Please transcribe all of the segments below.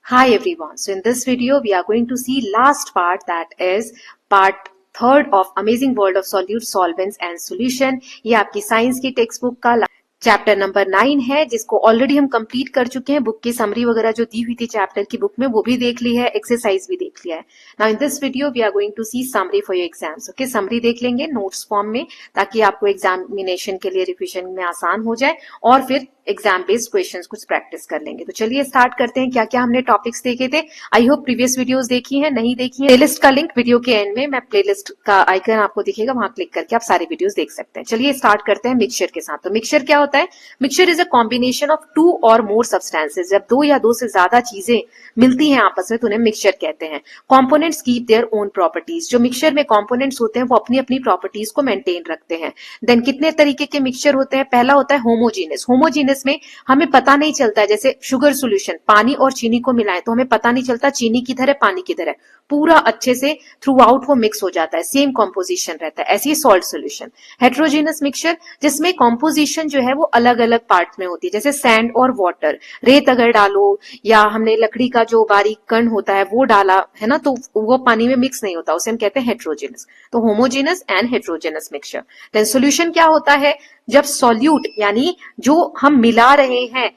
Hi everyone. So in this video, we are going to see last part, that is part third of Amazing World of Solute, Solvents and Solution. ये आपकी science की text book का chapter number 9 है, जिसको already हम complete कर चुके हैं। बुक की समरी वगैरह जो दी हुई थी चैप्टर की बुक में वो भी देख ली है, एक्सरसाइज भी देख लिया है। Now in this video we are going to see summary for your exams. Okay, summary देख लेंगे नोट्स फॉर्म में, ताकि आपको एग्जामिनेशन के लिए रिविजन में आसान हो जाए, और फिर एग्जाम बेस्ड क्वेश्चंस कुछ प्रैक्टिस कर लेंगे। तो चलिए स्टार्ट करते हैं। क्या क्या हमने टॉपिक्स देखे थे, आई होप प्रीवियस वीडियोस देखी हैं, नहीं देखी है प्लेलिस्ट का लिंक वीडियो के एंड में, मैं प्लेलिस्ट का आइकन आपको दिखेगा, वहां क्लिक करके आप सारे वीडियोस देख सकते हैं। चलिए स्टार्ट करते हैं मिक्सचर के साथ। तो मिक्सचर क्या होता है? Mixture is a combination of two और मोर सब्सटेंसेज। जब दो या दो से ज्यादा चीजें मिलती हैं आपस में तो उन्हें मिक्सचर कहते हैं। Components keep their own properties. जो मिक्सचर में कॉम्पोनेंट्स होते हैं वो अपनी अपनी प्रॉपर्टीज को मेंटेन रखते हैं। देन कितने तरीके के मिक्सचर होते हैं? पहला होता है होमोजीनियस। होमोजीनियस में हमें पता नहीं चलता है, जैसे शुगर सॉल्यूशन, पानी और चीनी को मिलाएं तो हमें पता नहीं चलता चीनी किधर है पानी किधर है, पूरा अच्छे से थ्रू आउट वो मिक्स हो जाता है, सेम कॉम्पोजिशन रहता है। ऐसी सॉल्ट सॉल्यूशन। हेट्रोजीनियस मिक्सचर, जिसमें कॉम्पोजिशन जो है वो अलग अलग पार्ट में होती है, जैसे सैंड और वाटर। रेत अगर डालो या हमने लकड़ी का जो बारीक कण होता है वो डाला है ना, तो वो पानी में मिक्स नहीं होता, उसे हम कहते हैं हेट्रोजीनियस। तो homogeneous and heterogeneous mixture. Then solution क्या होता है? जब सॉल्यूट यानी जो हम मिला रहे हैं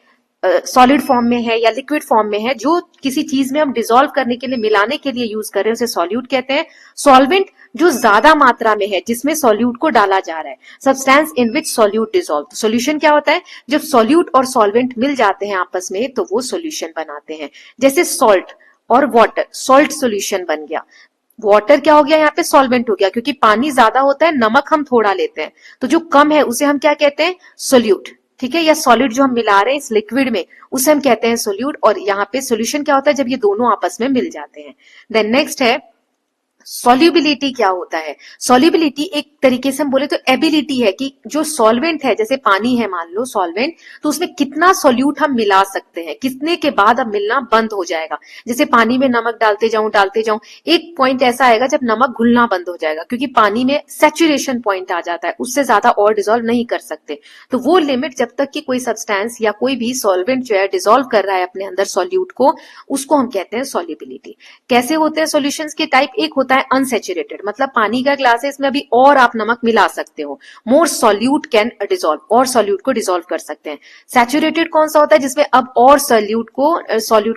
सॉलिड फॉर्म में है या लिक्विड फॉर्म में है, जो किसी चीज में हम डिसॉल्व करने के लिए, मिलाने के लिए यूज कर रहे हैं, उसे सॉल्यूट कहते हैं। सॉल्वेंट जो ज्यादा मात्रा में है, जिसमें सॉल्यूट को डाला जा रहा है। Substance in which solute dissolve. Solution क्या होता है? जब सॉल्यूट और सॉल्वेंट मिल जाते हैं आपस में तो वो सॉल्यूशन बनाते हैं। जैसे सॉल्ट और वाटर, सॉल्ट सॉल्यूशन बन गया। वाटर क्या हो गया? यहाँ पे सॉल्वेंट हो गया, क्योंकि पानी ज्यादा होता है, नमक हम थोड़ा लेते हैं, तो जो कम है उसे हम क्या कहते हैं? सोल्यूट। ठीक है, या सॉलिड जो हम मिला रहे हैं इस लिक्विड में उसे हम कहते हैं सोल्यूट। और यहाँ पे सोल्यूशन क्या होता है? जब ये दोनों आपस में मिल जाते हैं। देन नेक्स्ट है सॉल्युबिलिटी। क्या होता है? सॉल्युबिलिटी एक तरीके से हम बोले तो एबिलिटी है कि जो सॉल्वेंट है, जैसे पानी है मान लो सॉल्वेंट, तो उसमें कितना सॉल्यूट हम मिला सकते हैं, कितने के बाद अब मिलना बंद हो जाएगा। जैसे पानी में नमक डालते जाऊं, एक पॉइंट ऐसा आएगा जब नमक घुलना बंद हो जाएगा, क्योंकि पानी में सैचुरेशन पॉइंट आ जाता है, उससे ज्यादा और डिसॉल्व नहीं कर सकते। तो वो लिमिट जब तक कि कोई सब्सटेंस या कोई भी सॉल्वेंट जो है डिसॉल्व कर रहा है अपने अंदर सॉल्यूट को, उसको हम कहते हैं सॉल्युबिलिटी। कैसे होते हैं सॉल्यूशंस के टाइप? एक होता है अनसैचुरेटेड, मतलब पानी का ग्लास है, इसमें अभी और आप नमक मिला सकते हो, मोर सॉल्यूट कैन डिसॉल्व, और सॉल्यूट को डिसॉल्व कर सकते हैं। सैचुरेटेड कौन सा होता है? जिसमें अब और सॉल्यूट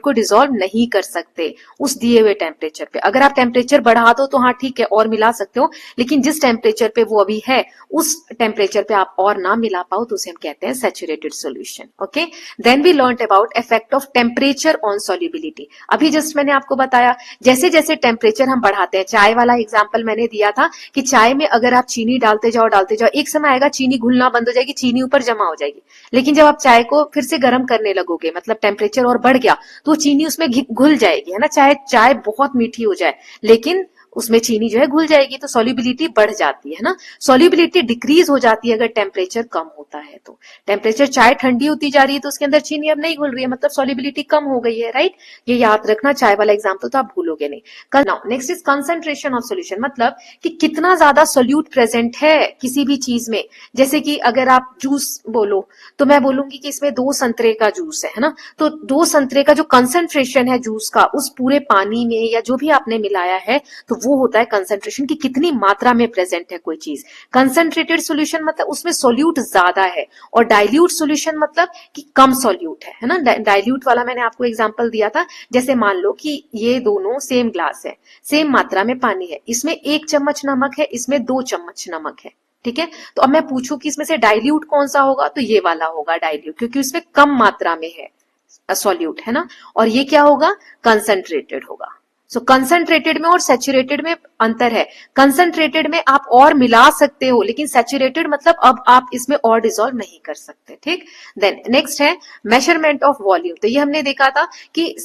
को डिसॉल्व नहीं कर सकते उस दिए हुए टेम्परेचर पे। अगर आप टेम्परेचर बढ़ा दो तो हाँ ठीक है और मिला सकते हो, लेकिन जिस टेम्परेचर पे वो अभी है उस टेम्परेचर पे आप और ना मिला पाओ तो उसे हम कहते हैं saturated solution. Okay, then we learn about effect of temperature on solubility. अभी जस्ट मैंने आपको बताया, जैसे जैसे टेम्परेचर हम बढ़ाते हैं, चाय वाला एग्जांपल मैंने दिया था कि चाय में अगर आप चीनी डालते जाओ, एक समय आएगा चीनी घुलना बंद हो जाएगी, चीनी ऊपर जमा हो जाएगी। लेकिन जब आप चाय को फिर से गर्म करने लगोगे, मतलब टेम्परेचर और बढ़ गया, तो चीनी उसमें घुल जाएगी, है ना। चाहे चाय बहुत मीठी हो जाए लेकिन उसमें चीनी जो है घुल जाएगी, तो सॉल्युबिलिटी बढ़ जाती है ना। सॉल्युबिलिटी डिक्रीज हो जाती है अगर टेम्परेचर कम होता है तो। टेम्परेचर चाय ठंडी होती जा रही है तो उसके अंदर चीनी अब नहीं घुल रही है, मतलब सॉल्युबिलिटी कम हो गई है, राइट। ये याद रखना, चाय वाला एग्जाम्पल तो आप भूलोगे नहीं। Now next is concentration of solution, मतलब कि कितना ज्यादा सोल्यूट प्रेजेंट है किसी भी चीज में। जैसे कि अगर आप जूस बोलो तो मैं बोलूंगी कि इसमें 2 संतरे का जूस है ना, तो 2 संतरे का जो कंसंट्रेशन है जूस का उस पूरे पानी में या जो भी आपने मिलाया है, तो वो होता है कंसंट्रेशन, की कितनी मात्रा में प्रेजेंट है कोई चीज। कंसंट्रेटेड सॉल्यूशन मतलब उसमें सॉल्यूट ज्यादा है, और डाइल्यूट सॉल्यूशन मतलब कि कम सॉल्यूट है ना। डाइल्यूट वाला मैंने आपको एग्जांपल दिया था, जैसे मान लो कि ये दोनों सेम ग्लास है, सेम मात्रा में पानी है, इसमें 1 चम्मच नमक है, इसमें 2 चम्मच नमक है, ठीक है। तो अब मैं पूछूं कि इसमें से डाइल्यूट कौन सा होगा, तो ये वाला होगा डाइल्यूट, क्योंकि उसमें कम मात्रा में है सॉल्यूट, है ना। और ये क्या होगा? कंसंट्रेटेड होगा। सो कंसंट्रेटेड में और सैचुरेटेड में अंतर है। कंसंट्रेटेड में आप और मिला सकते हो, लेकिन सैचुरेटेड मतलब अब आप इसमें और डिसॉल्व नहीं कर सकते, ठीक। देन नेक्स्ट है मेजरमेंट ऑफ वॉल्यूम। तो ये हमने देखा था कि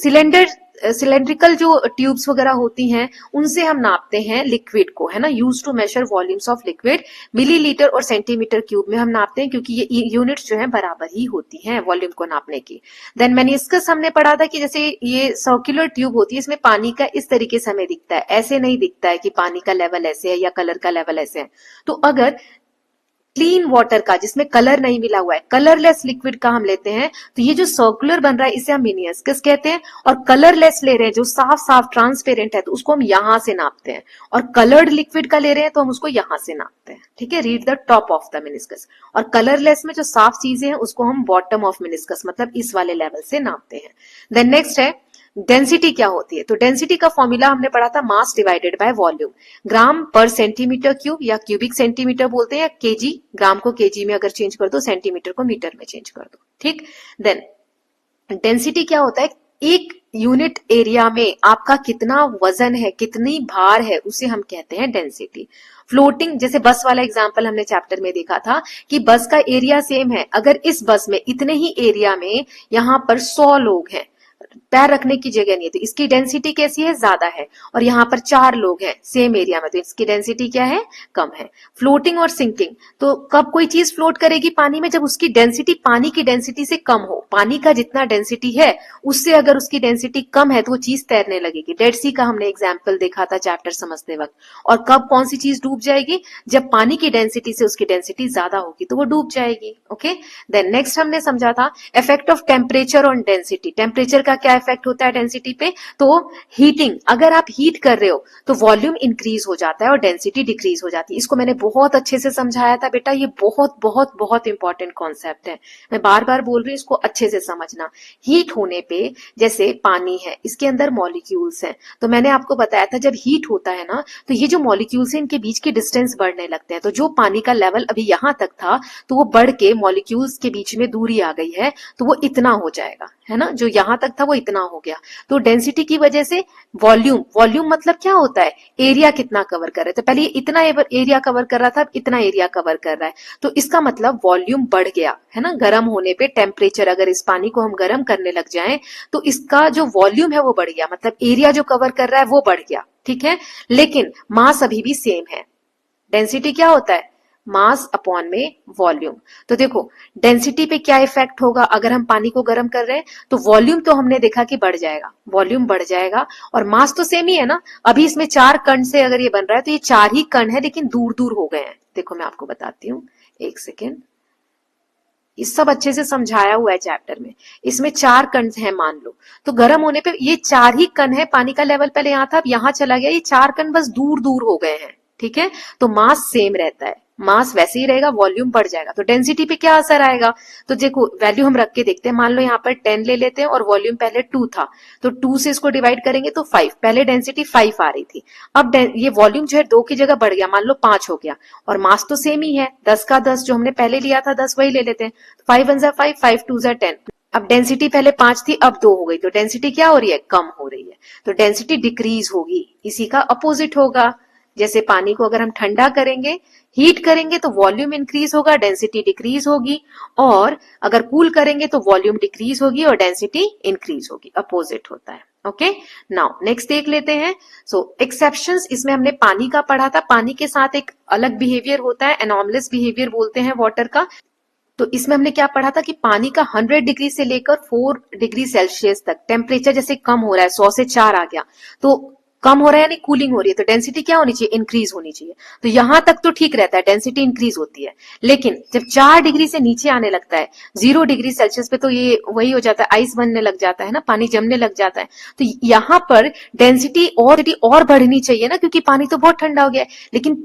सिलेंड्रिकल जो ट्यूब्स वगैरह होती हैं उनसे हम नापते हैं लिक्विड को, है ना। Use to measure volumes of liquid, millilitre और सेंटीमीटर क्यूब में हम नापते हैं, क्योंकि ये यूनिट्स जो है बराबर ही होती हैं वॉल्यूम को नापने की। देन मेनिस्कस हमने पढ़ा था कि जैसे ये सर्कुलर ट्यूब होती है, इसमें पानी का इस तरीके से हमें दिखता है, ऐसे नहीं दिखता है कि पानी का लेवल ऐसे है या कलर का लेवल ऐसे है। तो अगर क्लीन वाटर का जिसमें कलर नहीं मिला हुआ है, कलरलेस लिक्विड का हम लेते हैं तो ये जो सर्कुलर बन रहा है इसे हम मिनिस्कस कहते हैं, और कलरलेस ले रहे हैं जो साफ साफ ट्रांसपेरेंट है तो उसको हम यहां से नापते हैं, और कलर्ड लिक्विड का ले रहे हैं तो हम उसको यहां से नापते हैं। ठीक है, read the top of the meniscus. और कलरलेस में जो साफ चीजें हैं उसको हम बॉटम ऑफ मिनिस्कस मतलब इस वाले लेवल से नापते हैं। देन नेक्स्ट है डेंसिटी क्या होती है। तो डेंसिटी का फॉर्मूला हमने पढ़ा था मास डिवाइडेड बाय वॉल्यूम, ग्राम पर सेंटीमीटर क्यूब या क्यूबिक सेंटीमीटर बोलते हैं, या केजी, ग्राम को केजी में अगर चेंज कर दो, सेंटीमीटर को मीटर में चेंज कर दो। ठीक, देन डेंसिटी क्या होता है, एक यूनिट एरिया में आपका कितना वजन है, कितनी भार है, उसे हम कहते हैं डेंसिटी। फ्लोटिंग, जैसे बस वाला एग्जांपल हमने चैप्टर में देखा था कि बस का एरिया सेम है, अगर इस बस में इतने ही एरिया में यहां पर 100 लोग हैं, पैर रखने की जगह नहीं है, तो इसकी डेंसिटी कैसी है, ज्यादा है, और यहाँ पर 4 लोग हैं सेम एरिया में तो इसकी डेंसिटी क्या है, कम है। फ्लोटिंग और सिंकिंग, तो कब कोई चीज फ्लोट करेगी पानी में, जब उसकी डेंसिटी पानी की डेंसिटी से कम हो, पानी का जितना डेंसिटी है उससे अगर उसकी डेंसिटी कम है तो वो चीज तैरने लगेगी। डेड सी का हमने एग्जाम्पल देखा था चैप्टर समझते वक्त। और कब कौन सी चीज डूब जाएगी, जब पानी की डेंसिटी से उसकी डेंसिटी ज्यादा होगी तो वो डूब जाएगी। ओके, देन नेक्स्ट हमने समझा था effect of temperature on density. Temperature का क्या इफेक्ट होता है डेंसिटी पे, तो हीटिंग, अगर आप हीट कर रहे हो तो वॉल्यूम इंक्रीज हो जाता है और डेंसिटी डिक्रीज हो जाती है। इसको मैंने बहुत अच्छे से समझाया था बेटा, ये बहुत बहुत बहुत इंपॉर्टेंट कॉन्सेप्ट है, मैं बार बार बोल रही हूँ, इसको अच्छे से समझना। हीट होने पे, जैसे पानी है इसके अंदर मॉलिक्यूल्स हैं, तो मैंने आपको बताया था जब हीट होता है ना तो ये जो मॉलिक्यूल्स हैं इनके बीच की डिस्टेंस बढ़ने लगते हैं, तो जो पानी का लेवल अभी यहां तक था तो वो बढ़ के मॉलिक्यूल्स के बीच में दूरी आ गई है तो वो इतना हो जाएगा, है ना, जो यहां तक था वो इतना हो गया। तो डेंसिटी की वजह से वॉल्यूम, वॉल्यूम मतलब क्या होता है, एरिया कितना कवर कर रहे थे, पहले ये इतना एरिया कवर कर रहा था, अब इतना एरिया कवर कर रहा है, तो इसका मतलब वॉल्यूम बढ़ गया, है ना। गर्म होने पे टेम्परेचर, अगर इस पानी को हम गर्म करने लग जाएं तो इसका जो वॉल्यूम है वो बढ़ गया, मतलब एरिया जो कवर कर रहा है वो बढ़ गया। ठीक है, लेकिन मास अभी भी सेम है। डेंसिटी क्या होता है, मास अपॉन में वॉल्यूम। तो देखो डेंसिटी पे क्या इफेक्ट होगा, अगर हम पानी को गर्म कर रहे हैं तो वॉल्यूम तो हमने देखा कि बढ़ जाएगा, वॉल्यूम बढ़ जाएगा, और मास तो सेम ही है ना। अभी इसमें 4 कण से अगर ये बन रहा है तो ये 4 ही कण है लेकिन दूर दूर हो गए हैं। देखो मैं आपको बताती हूँ, एक सेकेंड, ये सब अच्छे से समझाया हुआ है चैप्टर में। इसमें 4 कण हैं मान लो, तो गर्म होने पे ये 4 ही कण है, पानी का लेवल पहले यहाँ था अब यहाँ चला गया, ये 4 कण बस दूर दूर हो गए हैं। ठीक है, तो मास सेम रहता है, मास वैसे ही रहेगा, वॉल्यूम बढ़ जाएगा। तो डेंसिटी पे क्या असर आएगा, तो देखो वैल्यू हम रख के देखते हैं, मान लो यहाँ पर 10 ले लेते हैं और वॉल्यूम पहले 2 था, तो 2 से इसको डिवाइड करेंगे तो 5, पहले डेंसिटी 5 आ रही थी, अब ये वॉल्यूम जो है 2 की जगह बढ़ गया, मान लो 5 हो गया, और मास तो सेम ही है, 10 का 10 जो हमने पहले लिया था 10 वही ले लेते हैं, 5 1 5, 5 2 10। अब डेंसिटी पहले 5 थी अब 2 हो गई, तो डेंसिटी क्या हो रही है, कम हो रही है, तो डेंसिटी डिक्रीज होगी। इसी का अपोजिट होगा, जैसे पानी को अगर हम ठंडा करेंगे, हीट करेंगे तो वॉल्यूम इंक्रीज होगा, डेंसिटी डिक्रीज होगी, और अगर कूल करेंगे तो वॉल्यूम डिक्रीज होगी और डेंसिटी इंक्रीज होगी, अपोजिट होता है। ओके, नाउ नेक्स्ट देख लेते हैं। सो एक्सेप्शंस, इसमें हमने पानी का पढ़ा था, पानी के साथ एक अलग बिहेवियर होता है, एनॉमलस बिहेवियर बोलते हैं वाटर का। तो इसमें हमने क्या पढ़ा था कि पानी का 100 डिग्री से लेकर 4 डिग्री सेल्सियस तक टेम्परेचर जैसे कम हो रहा है, 100 से 4 आ गया, तो कम हो रहा है यानी कूलिंग हो रही है, तो डेंसिटी क्या होनी चाहिए, इंक्रीज होनी चाहिए। तो यहां तक तो ठीक रहता है, डेंसिटी इंक्रीज होती है, लेकिन जब 4 डिग्री से नीचे आने लगता है, 0 डिग्री सेल्सियस पे, तो ये वही हो जाता है, आइस बनने लग जाता है ना, पानी जमने लग जाता है। तो यहाँ पर डेंसिटी और बढ़नी चाहिए ना, क्योंकि पानी तो बहुत ठंडा हो गया है, लेकिन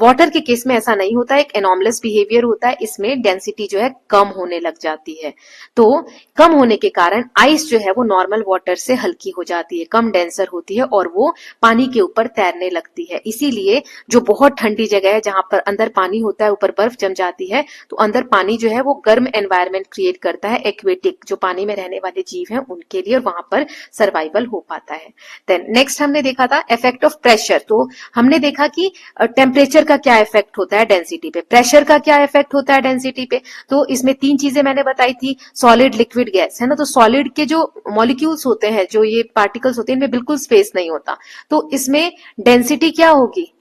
वाटर के केस में ऐसा नहीं होता है, एक एनॉमलस बिहेवियर होता है, इसमें डेंसिटी जो है कम होने लग जाती है। तो कम होने के कारण आइस जो है वो नॉर्मल वाटर से हल्की हो जाती है, कम डेंसर होती है, और वो पानी के ऊपर तैरने लगती है। इसीलिए जो बहुत ठंडी जगह है जहां पर अंदर पानी होता है, ऊपर बर्फ जम जाती है, तो अंदर पानी जो है वो गर्म एनवायरनमेंट क्रिएट करता है एक्वेटिक, जो पानी में रहने वाले जीव हैं उनके लिए, और वहां पर सर्वाइवल हो पाता है। देन नेक्स्ट हमने देखा था इफेक्ट ऑफ प्रेशर। तो हमने देखा कि टेम्परेचर का क्या इफेक्ट होता है डेंसिटी पे, प्रेशर का क्या इफेक्ट होता है डेंसिटी पे। तो इसमें 3 चीजें मैंने बताई थी, सॉलिड, लिक्विड, गैस, है ना। तो सॉलिड के जो मॉलिक्यूल्स होते हैं, जो ये पार्टिकल्स होते हैं, इनमें बिल्कुल स्पेस नहीं होता, तो इसमें डेंसिटी क्या होगी,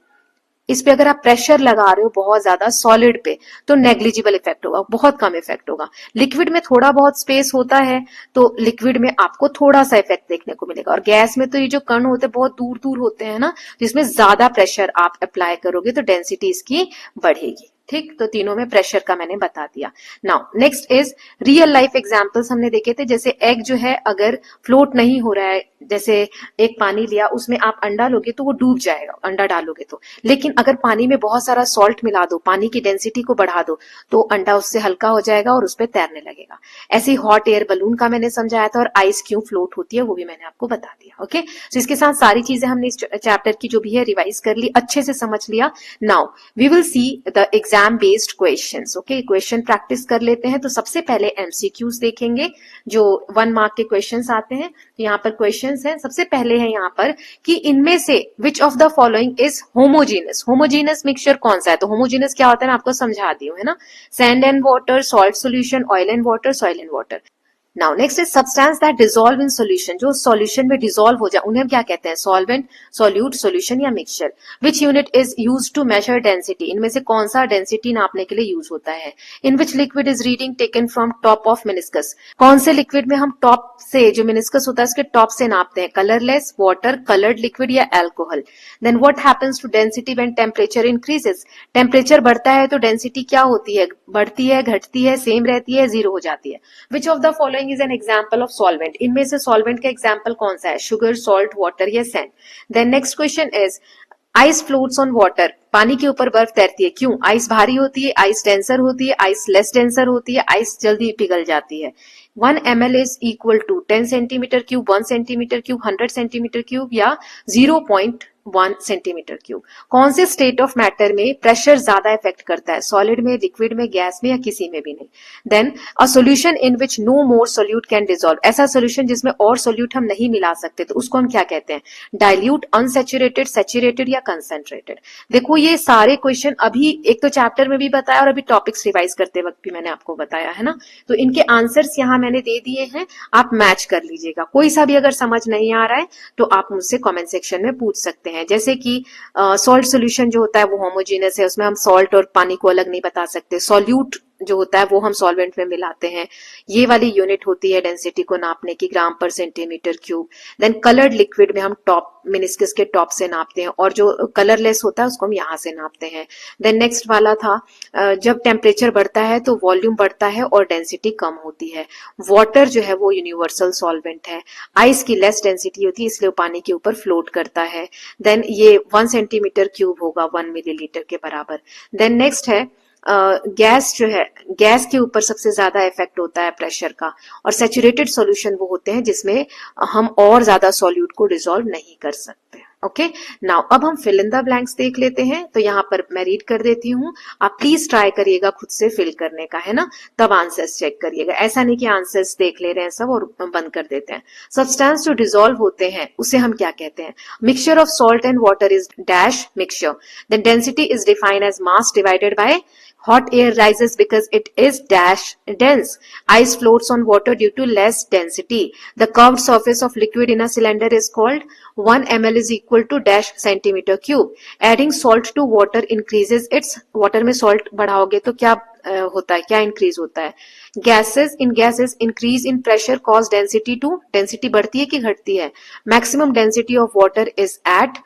इस पे अगर आप प्रेशर लगा रहे हो बहुत ज्यादा सॉलिड पे तो नेग्लिजिबल इफेक्ट होगा, बहुत कम इफेक्ट होगा। लिक्विड में थोड़ा बहुत स्पेस होता है तो लिक्विड में आपको थोड़ा सा इफेक्ट देखने को मिलेगा, और गैस में तो ये जो कण होते हैं बहुत दूर दूर होते हैं ना, तो इसमें ज्यादा प्रेशर आप अप्लाई करोगे तो डेंसिटी इसकी बढ़ेगी। ठीक, तो तीनों में प्रेशर का मैंने बता दिया। Now next is real life examples हमने देखे थे, जैसे एग जो है अगर फ्लोट नहीं हो रहा है, जैसे एक पानी लिया उसमें आप अंडा लोगे तो वो डूब जाएगा, अंडा डालोगे तो, लेकिन अगर पानी में बहुत सारा सॉल्ट मिला दो, पानी की डेंसिटी को बढ़ा दो, तो अंडा उससे हल्का हो जाएगा और उस पर तैरने लगेगा। ऐसे ही हॉट एयर बलून का मैंने समझाया था, और आइस क्यों फ्लोट होती है वो भी मैंने आपको बता दिया। ओके, तो इसके साथ सारी चीजें हमने इस चैप्टर की जो भी है रिवाइज कर ली, अच्छे से समझ लिया। Now we will see the exam based questions. Okay, question practice कर लेते हैं। तो सबसे पहले एमसीक्यूज देखेंगे, जो 1 मार्क के क्वेश्चंस आते हैं। तो यहाँ पर क्वेश्चंस हैं, सबसे पहले है यहाँ पर कि इनमें से विच of the following is homogeneous. Homogeneous mixture कौन सा है? तो होमोजीनस क्या होता है, मैं आपको समझा दी हूँ, है ना। Sand and water, salt solution, oil and water, soil and water. Now next is substance that dissolve in solution, जो सॉल्यूशन में डिसॉल्व हो जाए उन्हें हम क्या कहते हैं? सॉल्वेंट, सॉल्यूट, सॉल्यूशन या mixture. Which unit is used to measure density, इनमें से कौन सा डेंसिटी नापने के लिए यूज होता है? In which liquid is reading taken from top of meniscus, कौन से लिक्विड में हम टॉप से, जो मेनिस्कस होता है उसके टॉप से नापते हैं? कलरलेस, वाटर, कलर्ड लिक्विड या alcohol. Then what happens to density when temperature increases, temperature बढ़ता है तो डेंसिटी क्या होती है? बढ़ती है, घटती है, सेम रहती है, जीरो हो जाती है। Which of the following is an example of solvent, इनमें से सॉल्वेंट का एग्जाम्पल कौन सा है? शुगर, सॉल्ट, वाटर या sand. Then next question is ice floats on water, पानी के ऊपर बर्फ तैरती है, क्यों? आइस भारी होती है, आइस डेंसर होती है, आइस लेस डेंसर होती है, आइस जल्दी पिघल जाती है। 1 ml is equal to 10 centimetre cube, 1 centimetre cube, 100 centimetre cube या 0.1 सेंटीमीटर क्यूब। कौन से स्टेट ऑफ मैटर में प्रेशर ज्यादा इफेक्ट करता है? सॉलिड में, लिक्विड में, गैस में या किसी में भी नहीं। Then a solution in which no more solute can dissolve, ऐसा सॉल्यूशन जिसमें और सोल्यूट हम नहीं मिला सकते तो उसको हम क्या कहते हैं? डाइल्यूट, अनसैचुरेटेड, सैचुरेटेड या कंसेंट्रेटेड। देखो ये सारे क्वेश्चन अभी एक तो चैप्टर में भी बताया और अभी टॉपिक्स रिवाइज करते वक्त भी मैंने आपको बताया है ना, तो इनके आंसर्स यहाँ मैंने दे दिए हैं, आप मैच कर लीजिएगा। कोई सा भी अगर समझ नहीं आ रहा है तो आप मुझसे कमेंट सेक्शन में पूछ सकते हैं। जैसे कि सॉल्ट सॉल्यूशन जो होता है वो होमोजेनस है, उसमें हम सॉल्ट और पानी को अलग नहीं बता सकते। सॉल्यूट जो होता है वो हम सॉल्वेंट में मिलाते हैं। ये वाली यूनिट होती है डेंसिटी को नापने की, ग्राम पर centimetre cube. Then coloured liquid में हम टॉप, मेनिस्कस के टॉप से नापते हैं, और जो कलरलेस होता है उसको हम यहाँ से नापते हैं। देन नेक्स्ट वाला था जब टेम्परेचर बढ़ता है तो वॉल्यूम बढ़ता है और डेंसिटी कम होती है। वाटर जो है वो यूनिवर्सल सॉल्वेंट है। आइस की लेस डेंसिटी होती है इसलिए वो पानी के ऊपर फ्लोट करता है। देन ये 1 सेंटीमीटर क्यूब होगा 1 मिलीलीटर के बराबर। देन नेक्स्ट है गैस जो है, गैस के ऊपर सबसे ज्यादा इफेक्ट होता है प्रेशर का, और सैचुरेटेड सॉल्यूशन वो होते हैं जिसमें हम और ज्यादा सॉल्यूट को डिसॉल्व नहीं कर सकते। ओके, नाउ अब हम फिल इन द ब्लैंक्स देख लेते हैं। तो यहाँ पर मैं रीड कर देती हूँ, आप प्लीज ट्राई करिएगा खुद से फिल करने का, है ना, तब आंसर्स चेक करिएगा। ऐसा नहीं कि आंसर्स देख ले रहे हैं सब और बंद कर देते हैं। सब्सटेंस जो डिसॉल्व होते हैं उसे हम क्या कहते हैं? Mixture of salt and water is dash mixture. Then density is defined as mass divided by hot air rises because it is dash dense. Ice floats on water due to less density. The curved surface of liquid in a cylinder is called 1 ml is equal to dash centimeter cube. Adding salt to water increases its, water में salt बढ़ाओगे तो क्या होता है, क्या increase होता है? Gases, in gases increase in pressure cause density to, density बढ़ती है कि घटती है? Maximum density of water is at,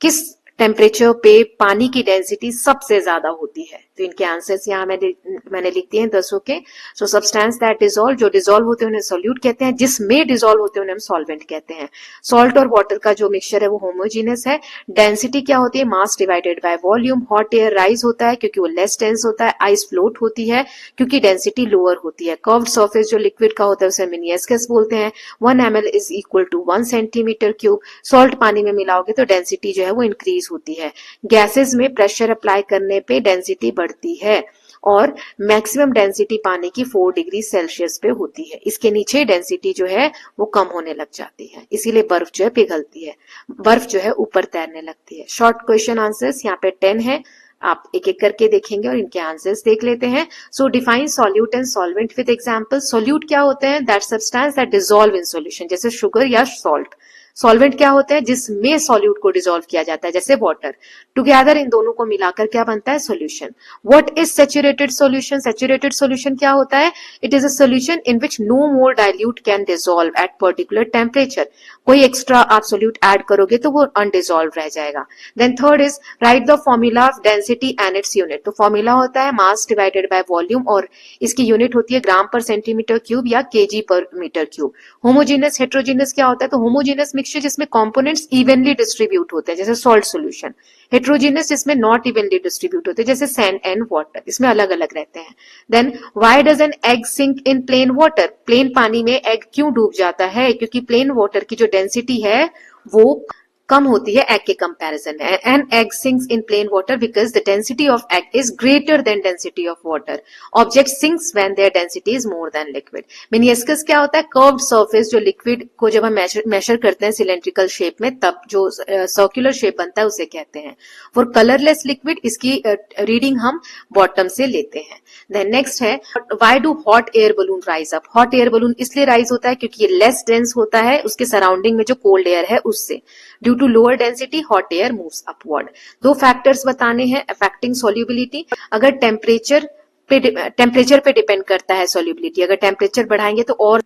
किस टेम्परेचर पे पानी की डेंसिटी सबसे ज्यादा होती है? तो इनके आंसर्स यहाँ मैंने लिख दिए हैं 10 के। सो सब्सटेंस दैट डिसॉल्व, जो डिसॉल्व होते हैं उन्हें सॉल्यूट कहते हैं, जिसमें डिसॉल्व होते हैं उन्हें हम सॉल्वेंट कहते हैं। सॉल्ट और वाटर का जो मिक्सचर है वो होमोजीनस है। डेंसिटी क्या होती है? मास divided by volume. Hot air rise होता है क्योंकि वो लेस डेंस होता है। आइस फ्लोट होती है क्योंकि डेंसिटी लोअर होती है। कर्व्ड सरफेस जो लिक्विड का होता है उसे मेनिस्कस बोलते हैं। 1 ml is equal to 1 centimetre cube. Salt पानी में मिलाओगे तो डेंसिटी जो है वो इंक्रीज होती है। गैसेस में प्रेशर अप्लाई करने पे डेंसिटी बढ़ती है, और मैक्सिमम डेंसिटी पानी की 4 डिग्री सेल्सियस पे होती है। इसके नीचे डेंसिटी जो है वो कम होने लग जाती है, इसीलिए बर्फ जो है पिघलती है, बर्फ जो है ऊपर तैरने लगती है। शॉर्ट क्वेश्चन आंसर्स यहाँ पे 10 है, आप एक एक करके देखेंगे और इनके आंसर्स देख लेते हैं। सो define solute and solvent with example. Solute क्या होते हैं? That substance that dissolve in solution, जैसे शुगर या सॉल्ट। सॉल्वेंट क्या होता है? जिसमें सॉल्यूट को डिसॉल्व किया जाता है, जैसे वाटर। टुगेदर इन दोनों को मिलाकर क्या बनता है? Solution. What is saturated solution? Saturated solution क्या होता है? It is a solution in which no more dilute can dissolve at particular temperature. कोई एक्स्ट्रा आप सॉल्यूट ऐड करोगे तो वो अनडिसॉल्व रह जाएगा। Then third is write the formula of density and its unit. तो फॉर्मूला होता है मास डिवाइडेड बाय वॉल्यूम और इसकी यूनिट होती है ग्राम पर सेंटीमीटर क्यूब या केजी पर मीटर क्यूब। होमोजीनियस हेट्रोजीनियस क्या होता है? तो होमोजीनियस मिक्सचर जिसमें कंपोनेंट्स इवनली डिस्ट्रीब्यूट होते हैं, जैसे सॉल्ट सॉल्यूशन। हेट्रोजीनियस जिसमें नॉट इवनली डिस्ट्रीब्यूट होते हैं, जैसे सैंड एंड वाटर, इसमें अलग अलग रहते हैं। Then why does an egg sink in plain water? Plain पानी में एग क्यों डूब जाता है? क्योंकि प्लेन वाटर की जो डेंसिटी है वो कम होती है एग के कंपैरिजन में। An egg sinks in plain water because the density of egg is greater than density of water. Object sinks when their density is more than liquid. Meniscus क्या होता है? कर्व्ड सरफेस, जो liquid को जब हम major करते हैं cylindrical shape में, तब जो सर्कुलर शेप बनता है उसे कहते हैं। फॉर कलरलेस लिक्विड इसकी रीडिंग हम बॉटम से लेते हैं। देन नेक्स्ट है why do hot air balloon rise up? Hot air balloon इसलिए राइज होता है क्योंकि ये लेस डेंस होता है उसके सराउंडिंग में जो कोल्ड एयर है उससे। Due to lower density hot air moves upward. दो फैक्टर्स बताने हैं अफेक्टिंग सॉल्युबिलिटी। अगर टेम्परेचर पे डिपेंड करता है सॉल्युबिलिटी। अगर टेम्परेचर बढ़ाएंगे तो और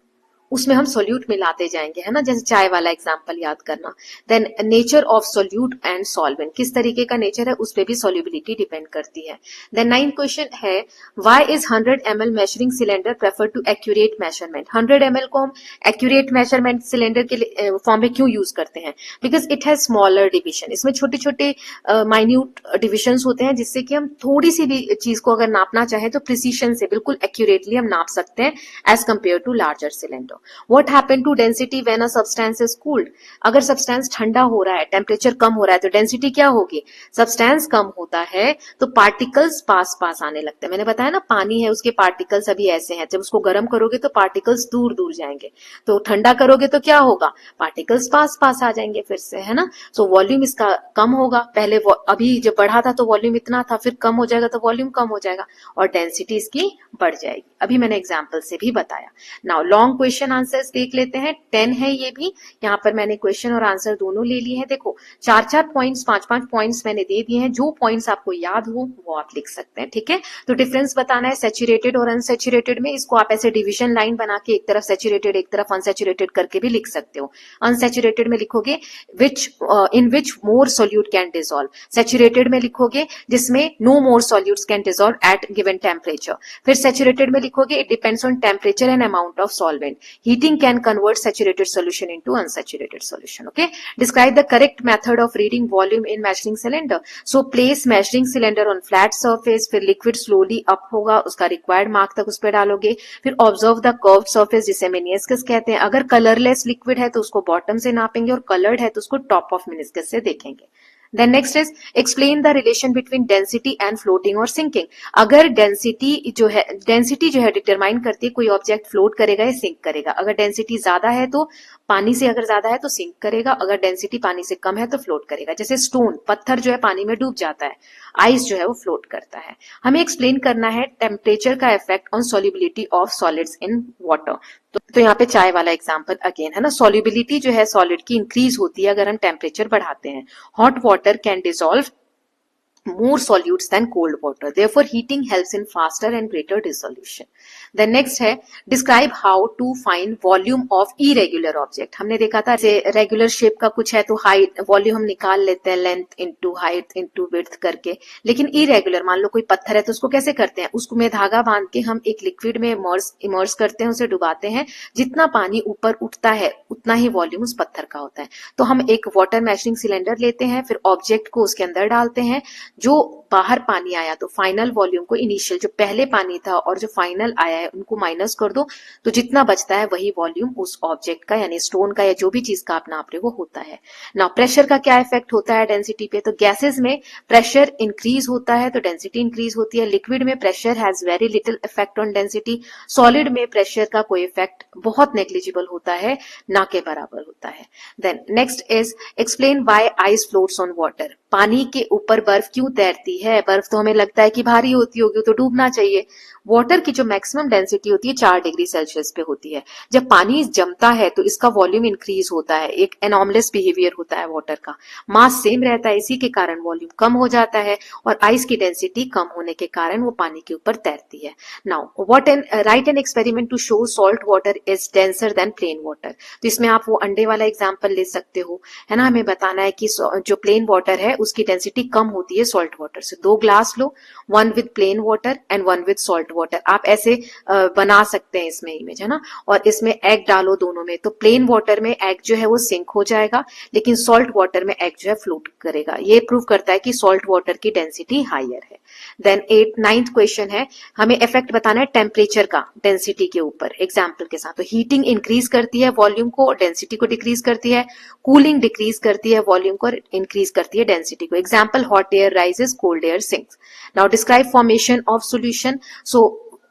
उसमें हम सोल्यूट मिलाते जाएंगे, है ना, जैसे चाय वाला एग्जांपल याद करना। Then nature of solute and solvent, किस तरीके का नेचर है उस पे भी सोल्युबिलिटी डिपेंड करती है। देन 9th क्वेश्चन है why is 100 ml measuring cylinder prefer to accurate measurement? 100 ml को हम एक्यूरेट मेजरमेंट सिलेंडर के फॉर्म में क्यों यूज करते हैं? Because it has smaller division. इसमें छोटे छोटे माइन्यूट डिविजन होते हैं जिससे कि हम थोड़ी सी भी चीज को अगर नापना चाहें तो प्रिसीशन से बिल्कुल एक्यूरेटली हम नाप सकते हैं as compare to larger cylinder. What happened to density when a substance is cooled? अगर सब्सटेंस ठंडा हो रहा है, टेम्परेचर कम हो रहा है, तो डेंसिटी क्या होगी? सब्सटेंस कम होता है तो पार्टिकल्स पास पास आने लगते हैं। मैंने बताया ना, पानी है उसके पार्टिकल्स अभी ऐसे हैं, जब उसको गर्म करोगे तो पार्टिकल्स दूर दूर जाएंगे, तो ठंडा करोगे तो क्या होगा? पार्टिकल्स पास पास आ जाएंगे फिर से, है ना। सो वॉल्यूम इसका कम होगा। पहले अभी जब बढ़ा था तो वॉल्यूम इतना था, फिर कम हो जाएगा तो वॉल्यूम कम हो जाएगा और डेंसिटी इसकी बढ़ जाएगी। अभी मैंने एग्जाम्पल से भी बताया। नाउ लॉन्ग क्वेश्चन आंसर्स देख लेते हैं। 10 है ये भी। यहाँ पर मैंने क्वेश्चन और आंसर दोनों ले लिए हैं। देखो 4-4 पॉइंट्स, 5-5 पॉइंट्स मैंने दे दिए हैं। जो पॉइंट्स आपको याद हो वो आप लिख सकते हैं, ठीक है। तो डिफरेंस बताना है सैचुरेटेड और अनसैचुरेटेड में। इसको आप ऐसे डिविजन लाइन बना के एक तरफ सैचुरेटेड एक तरफ अनसैचुरेटेड करके भी लिख सकते हो। अनसैचुरेटेड में लिखोगे in which more solute can dissolve. Saturated में लिखोगे जिसमें no more solutes can dissolve at given temperature. फिर सैचुरेटेड में लिखोगे it depends on temperature and amount of solvent. Heating can convert saturated solution into unsaturated solution. Okay. Describe the correct method of reading volume in measuring cylinder. So place measuring cylinder on flat surface. फिर liquid slowly up होगा, उसका required mark तक उस पर डालोगे। फिर observe the curved surface जिसे meniscus कहते हैं। अगर colorless liquid है तो उसको bottom से नापेंगे और colored है तो उसको top of meniscus से देखेंगे। Then next is explain the relation between density and floating or sinking. अगर डेंसिटी जो है डिटरमाइन करती है कोई ऑब्जेक्ट फ्लोट करेगा या सिंक करेगा। अगर डेंसिटी ज्यादा है तो पानी से अगर ज्यादा है तो सिंक करेगा, अगर डेंसिटी पानी से कम है तो फ्लोट करेगा। जैसे स्टोन, पत्थर जो है पानी में डूब जाता है, आइस जो है वो फ्लोट करता है। हमें एक्सप्लेन करना है टेम्परेचर का effect on solubility of solids in water. तो यहाँ पे चाय वाला एग्जांपल अगेन, है ना। सॉल्युबिलिटी जो है सॉलिड की इंक्रीज होती है अगर हम टेम्परेचर बढ़ाते हैं। Hot water can dissolve more solutes than cold water. Therefore, heating helps in faster and greater dissolution. Then next है describe how to find volume of irregular object. हमने देखा था जैसे रेगुलर शेप का कुछ है तो हाइट वॉल्यूम हम निकाल लेते हैं length into height into width करके, लेकिन इरेगुलर मान लो कोई पत्थर है तो उसको कैसे करते हैं? उसको में धागा बांध के हम एक लिक्विड में इमर्स करते हैं, उसे डुबाते हैं। जितना पानी ऊपर उठता है उतना ही वॉल्यूम उस पत्थर का होता है। तो हम एक वाटर मेजरिंग सिलेंडर लेते हैं, फिर ऑब्जेक्ट को उसके अंदर डालते हैं। जो बाहर पानी आया तो फाइनल वॉल्यूम को इनिशियल जो पहले पानी था और जो फाइनल आया है उनको माइनस कर दो, तो जितना बचता है वही वॉल्यूम उस ऑब्जेक्ट का यानी स्टोन का या जो भी चीज का आप नाप रहे हो वो होता है। नाउ प्रेशर का क्या इफेक्ट होता है डेंसिटी पे? तो गैसेस में प्रेशर इंक्रीज होता है तो डेंसिटी इंक्रीज होती है। लिक्विड में pressure has very little effect on density. Solid में प्रेशर का कोई इफेक्ट बहुत नेग्लिजिबल होता है, ना के बराबर होता है। Then next is explain why ice floats on water. पानी के ऊपर बर्फ क्यों तैरती है? बर्फ तो हमें लगता है कि भारी होती होगी, तो डूबना चाहिए। वाटर की जो मैक्सिमम डेंसिटी होती है 4 डिग्री सेल्सियस पे होती है। जब पानी जमता है तो इसका वॉल्यूम इंक्रीज होता है, एक एनॉमलेस बिहेवियर होता है वाटर का। मास सेम रहता है, इसी के कारण वॉल्यूम कम हो जाता है और आइस की डेंसिटी कम होने के कारण वो पानी के ऊपर तैरती है। Now write an experiment to show salt water is denser than plain water. तो इसमें आप वो अंडे वाला एग्जाम्पल ले सकते हो, है ना। हमें बताना है कि जो प्लेन वाटर है उसकी डेंसिटी कम होती है सॉल्ट वाटर से। 2 glass low, 1 with plain water and 1 with salt water. आप ऐसे बना सकते हैं इसमें इमेज, है ना। और इसमें एग डालो दोनों में, तो प्लेन वाटर में एग जो है वो सिंक हो जाएगा, लेकिन सॉल्ट वाटर में एग जो है फ्लोट करेगा। ये प्रूव करता है कि सॉल्ट वाटर की डेंसिटी हायर है। देन 9th क्वेश्चन है, हमें इफेक्ट बताना है टेम्परेचर का डेंसिटी के ऊपर एग्जाम्पल के साथ। तो हीटिंग इंक्रीज करती है वॉल्यूम को और डेंसिटी को डिक्रीज करती है, कूलिंग डिक्रीज करती है वॉल्यूम को और इंक्रीज करती है डेंसिटी को। Example, hot air rises, cold air sinks. Now describe formation of solution. So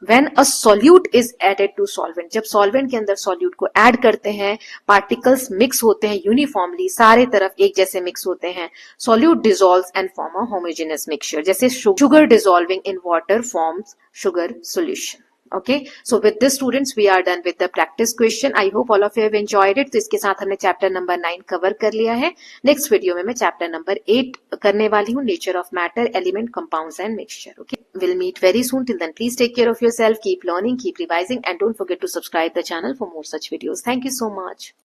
when a solute is added to solvent, जब solvent के अंदर solute को add करते हैं, particles mix होते हैं यूनिफॉर्मली, सारे तरफ एक जैसे mix होते हैं। solute dissolves and form a homogeneous mixture, जैसे sugar dissolving in water forms sugar solution. Okay, so with this students we are done with the practice question. I hope all of you have enjoyed it. तो इसके साथ हमने chapter number 9 cover कर लिया है। Next video में मैं chapter number 8 करने वाली हूँ, nature of matter, element, compounds and mixture. Okay, we'll meet very soon. Till then, please take care of yourself, keep learning, keep revising, and don't forget to subscribe the channel for more such videos. Thank you so much.